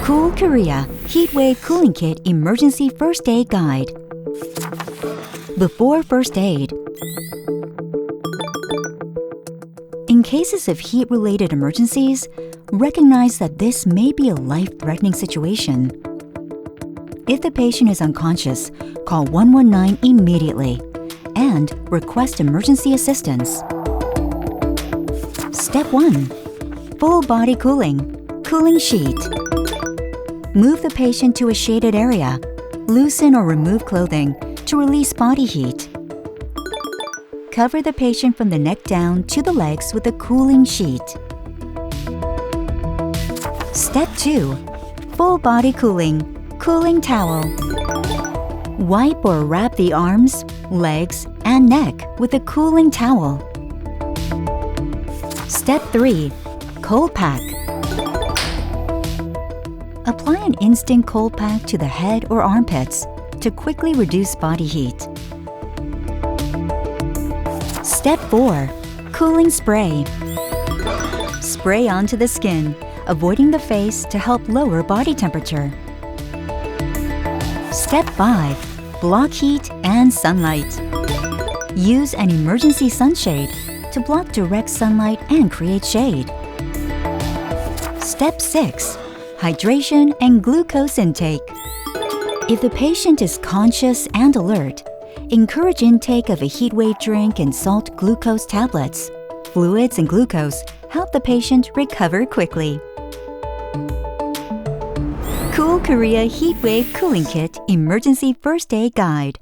Cool Korea Heatwave Cooling Kit Emergency First Aid Guide. Before first aid. In cases of heat-related emergencies, recognize that this may be a life-threatening situation. If the patient is unconscious, call 119 immediately and request emergency assistance. Step 1. Full body cooling. Cooling sheet. Move the patient to a shaded area. Loosen or remove clothing to release body heat. Cover the patient from the neck down to the legs with a cooling sheet. Step 2. Full body cooling. Cooling towel. Wipe or wrap the arms, legs, and neck with a cooling towel. Step 3. Cold pack. Apply an instant cold pack to the head or armpits to quickly reduce body heat. Step 4. Cooling spray. Spray onto the skin, avoiding the face to help lower body temperature. Step 5. Block heat and sunlight. Use an emergency sunshade to block direct sunlight and create shade. Step 6. Hydration and glucose intake. If the patient is conscious and alert, encourage intake of a heatwave drink and salt glucose tablets. Fluids and glucose help the patient recover quickly. Cool Korea Heatwave Cooling Kit Emergency First Aid Guide.